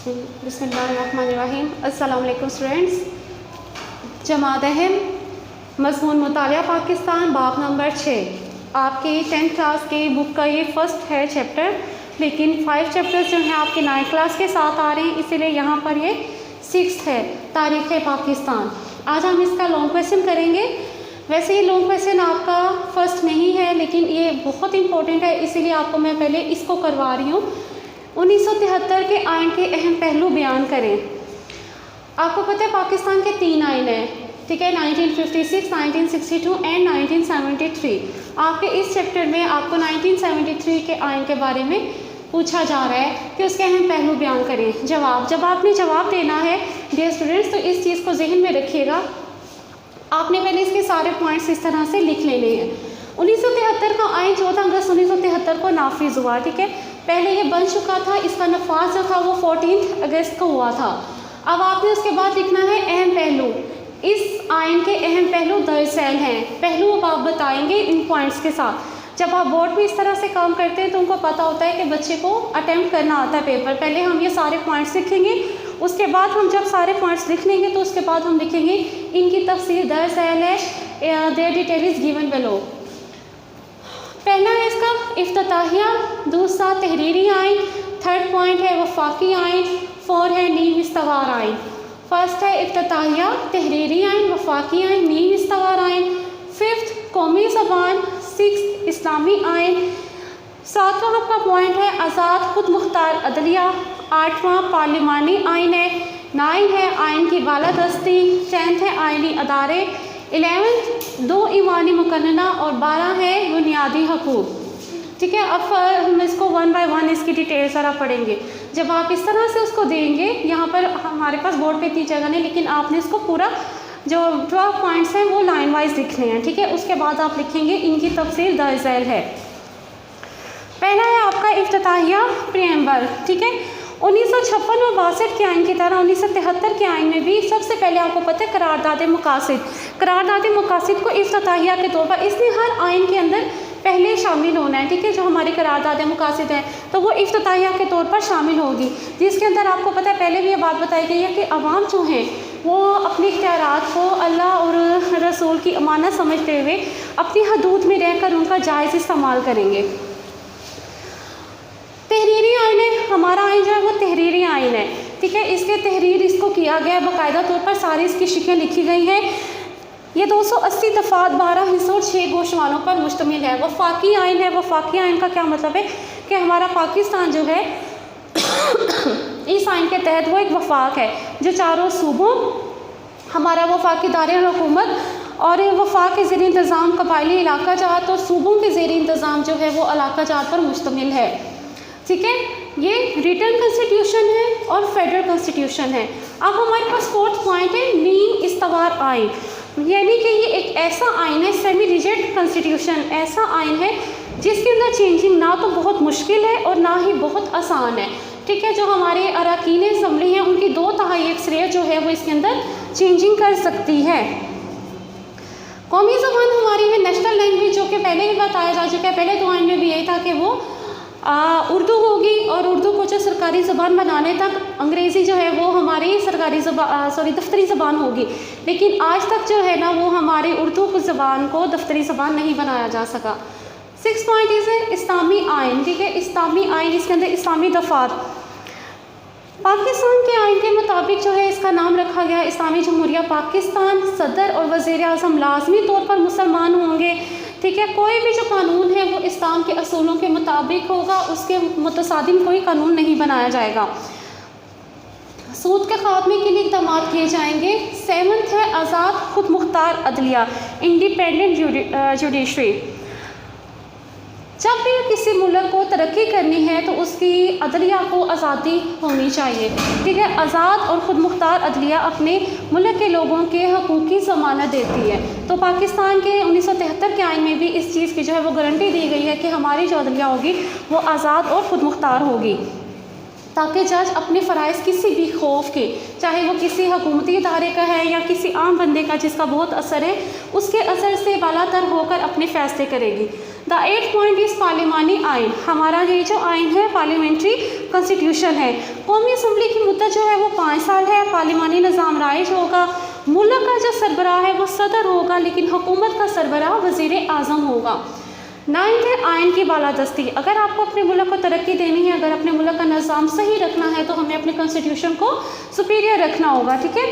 बिस्मिल्लाहिर्रहमानिर्रहीम। अस्सलाम वालेकुम स्टूडेंट्स। जमात अहम मज़मून मुतालिया पाकिस्तान बाब नंबर 6 आपके 10th क्लास के बुक का ये फ़र्स्ट है चैप्टर, लेकिन 5 चैप्टर्स जो हैं आपके 9th क्लास के साथ आ रहे हैं, इसीलिए यहाँ पर ये 6th है, तारीख़ पाकिस्तान। आज हम इसका लॉन्ग क्वेश्चन करेंगे। वैसे ये लॉन्ग क्वेश्चन आपका फ़र्स्ट नहीं है, लेकिन ये बहुत इंपॉर्टेंट है, इसीलिए आपको मैं पहले इसको करवा रही हूँ। 1973 के आइन के अहम पहलू बयान करें। आपको पता है पाकिस्तान के 3 आइन हैं, ठीक है, 1956, 1962 एंड 1973। आपके इस चैप्टर में आपको 1973 के आइन के बारे में पूछा जा रहा है कि उसके अहम पहलू बयान करें। जब आपने जवाब देना है डियर स्टूडेंट्स, तो इस चीज़ को जहन में रखिएगा। आपने पहले इसके सारे पॉइंट्स इस तरह से लिख लेने हैं। 1973 का आइन 14 अगस्त 1973 को नाफिज हुआ, ठीक है। पहले ये बन चुका था, इसका नफाज जो था वो 14 अगस्त को हुआ था। अब आपने उसके बाद लिखना है अहम पहलू। इस आइन के अहम पहलू दरअसल हैं। पहलू अब आप बताएंगे इन पॉइंट्स के साथ। जब आप बोर्ड में इस तरह से काम करते हैं तो उनको पता होता है कि बच्चे को अटेम्प्ट करना आता है पेपर। पहले हम ये सारे पॉइंट्स लिखेंगे, उसके बाद हम जब सारे पॉइंट्स लिख लेंगे तो उसके बाद हम लिखेंगे इनकी तफसीर दरअसल है, their detail is given below. पहला है इसका इफ्तिताहिया, दूसरा तहरीरी आइन, थर्ड पॉइंट है वफाकी आइन, 4 है नीम इस्तवार आइन। फर्स्ट है इफ्तिताहिया, तहरीरी आइन, वफाकी आइन, नीम इस्तवार आइन। 5th कौमी ज़बान, 6th इस्लामी आइन। 7वां आपका पॉइंट है आज़ाद खुद मुख्तार अदलिया। 8वां पार्लिमानी आइन है। 9 है आइन की बालादस्ती। 10th है आइनी अदारे। 11th 2 ईवानी मुकन्नना और 12 है बुनियादी हकूक़, ठीक है। अब हम इसको 1 बाय 1 इसकी डिटेल ज़रा पढ़ेंगे। जब आप इस तरह से उसको देंगे, यहाँ पर हमारे पास बोर्ड पे इतनी जगह नहीं, लेकिन आपने इसको पूरा जो 12 पॉइंट्स हैं वो लाइन वाइज लिखने हैं, ठीक है। उसके बाद आप लिखेंगे इनकी तफसीर दरअसल है। पहला है आपका इफ्तिताहिया प्रियम्बल, ठीक है। 1956 और 62 के आइन की तरह 1973 के आइन में भी सबसे पहले आपको पता है करारदाद मुकासिद को इफ्तिताहिया के तौर पर इसने हर आइन के अंदर पहले शामिल होना है, ठीक है। जो हमारी करारदाद मुकासिद है तो वो इफ्तिताहिया के तौर पर शामिल होगी, जिसके अंदर आपको पता है पहले भी ये बात बताई गई है कि अवाम जो हैं वो अपने इख्तियारात को अल्लाह और रसूल की अमानत समझते हुए अपनी हदूद में रहकर उनका जायज़ इस्तेमाल करेंगे। तहरीरी आइन है, हमारा आइन जो है वो तहरीरी आइन है, ठीक है। इसके तहरीर इसको किया गया है, बाकायदा तौर पर सारी इसकी शिकें लिखी गई हैं। ये 280 दफ़ात 12 हिस्सों और 6 गोशवालों पर मुश्तमिल है। वफाकी आइन है। वफाकी आइन का क्या मतलब है कि हमारा पाकिस्तान जो है इस आइन के तहत वो एक वफाक है जो चारों सूबों हमारा वफाकी दायरे हुकूमत और वफाक के ज़ेर इंतज़ाम कबायली इलाका जात और सूबों के ज़ेर इंतज़ाम जो है वो इलाका जात पर मुश्तमिल है, ठीक है। ये रिटर्न कॉन्स्टिट्यूशन है और फेडरल कॉन्स्टिट्यूशन है। अब हमारे पास 4th पॉइंट है नीम इस्तवार आइन, यानी कि ये एक ऐसा आइन है, सेमी रिजिड कॉन्स्टिट्यूशन, ऐसा आइन है जिसके अंदर चेंजिंग ना तो बहुत मुश्किल है और ना ही बहुत आसान है, ठीक है। जो हमारे अरकान असम्बली हैं उनकी 2/3 अक्सरियत जो है वो इसके अंदर चेंजिंग कर सकती है। कौमी ज़बान हमारी है नेशनल लैंग्वेज, जो कि पहले भी बताया जा चुका है। पहले तो आइन में भी यही था कि वो उर्दू होगी और उर्दू को जो सरकारी ज़बान बनाने तक अंग्रेज़ी जो है वो हमारी दफ्तरी ज़बान होगी, लेकिन आज तक जो है ना वो हमारी उर्दू ज़बान को दफ्तरी ज़बान नहीं बनाया जा सका। 6 पॉइंट है इस्लामी आइन, ठीक है। इस्लामी आइन, इसके अंदर इस्लामी दफ़ात पाकिस्तान के आइन के मुताबिक जो है इसका नाम रखा गया इस्लामी जमहूरिया पाकिस्तान। सदर और वज़ीर आज़म लाजमी तौर पर मुसलमान होंगे, ठीक है। कोई भी जो कानून है वो इस्लाम के असूलों के मुताबिक होगा, उसके मुतसादिम कोई कानून नहीं बनाया जाएगा। सूद के खात्मे के लिए इक़दाम किए जाएंगे। 7th है आज़ाद खुद मुख्तार अदलिया, इंडिपेंडेंट जुडिशरी। जब भी किसी मुल्क को तरक्की करनी है तो उसकी अदलिया को आज़ादी होनी चाहिए, ठीक है। आज़ाद और ख़ुद मुख्तार अदलिया अपने मुल्क के लोगों के हकूक़ की ज़मानत देती है। तो पाकिस्तान के 1973 के आइन में भी इस चीज़ की जो है वो गारंटी दी गई है कि हमारी जो अदलिया होगी वो आज़ाद और ख़ुद मुख्तार होगी, ताकि जज अपने फ़राइज़ किसी भी खौफ के, चाहे वो किसी हुकूमती इदारे का है या किसी आम बंदे का जिसका बहुत असर है, उसके असर से बालातर होकर अपने फ़ैसले करेगी। द 8th पॉइंट इज़ पार्लिमानी आइन। हमारा ये जो आइन है पार्लियामेंट्री कॉन्स्टिट्यूशन है। कौमी असम्बली की मुद्दत जो है वो 5 साल है। पार्लिमानी निज़ाम राइज होगा। मुल्क का जो सरबराह है वो सदर होगा, लेकिन हुकूमत का सरबराह वज़ीर आज़म होगा। 9th है आइन की बालादस्ती। अगर आपको अपने मुल्क को तरक्की देनी है, अगर अपने मुल्क का निज़ाम सही रखना है, तो हमें अपने कॉन्स्टिट्यूशन को सुपीरियर रखना होगा। ठीक है,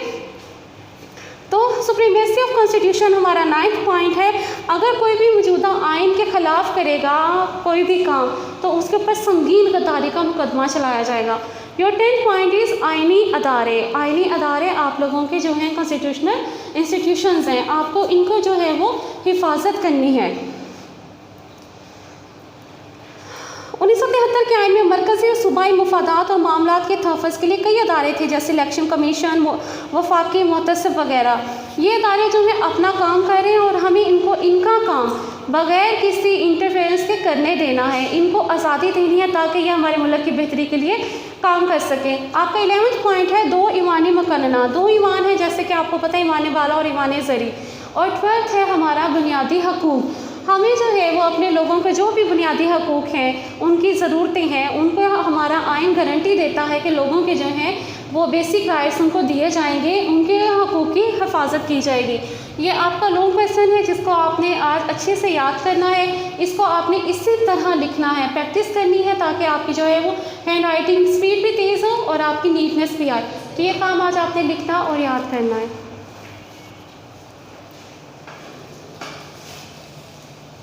तो सुप्रीमेसी ऑफ कॉन्स्टिट्यूशन हमारा 9th पॉइंट है। अगर कोई भी मौजूदा आइन के ख़िलाफ़ करेगा कोई भी काम, तो उसके ऊपर संगीन गद्दारी का मुकदमा चलाया जाएगा। योर 10th पॉइंट इज़ आइनी अदारे। आइनी अदारे आप लोगों के जो हैं कॉन्स्टिट्यूशनल इंस्टीट्यूशंस हैं, आपको इनको जो है वो हिफाजत करनी है। 1973 के आइन में मरकज़ी और सूबाई मफादात और मामलात के तहफ़्फ़ुज़ के लिए कई अदारे थे, जैसे इलेक्शन कमीशन, वफाकी मुहतसिब वगैरह। ये अदारे जो हैं अपना काम कर रहे हैं और हमें इनका काम बग़ैर किसी इंटरफेरेंस के करने देना है। इनको आज़ादी देनी है ताकि ये हमारे मुल्क की बेहतरी के लिए काम कर सकें। आपका 11th पॉइंट है 2 ईवानी मकन्ना। 2 ईवान है, जैसे कि आपको पता है, ईवान बाला और ईवान ज़री। और 12th है हमारा बुनियादी हकूक़। हमें जो है वो अपने लोगों के जो भी बुनियादी हकूक़ हैं, उनकी ज़रूरतें हैं, उनको हमारा आइन गारंटी देता है कि लोगों के जो हैं वो बेसिक राइट्स उनको दिए जाएंगे, उनके हकूक़ की हिफाजत की जाएगी। ये आपका लॉन्ग क्वेश्चन है जिसको आपने आज अच्छे से याद करना है। इसको आपने इसी तरह लिखना है, प्रैक्टिस करनी है, ताकि आपकी जो है वो हैंड राइटिंग स्पीड भी तेज़ हो और आपकी नीटनेस भी आए। तो ये काम आज आपने लिखना और याद करना है।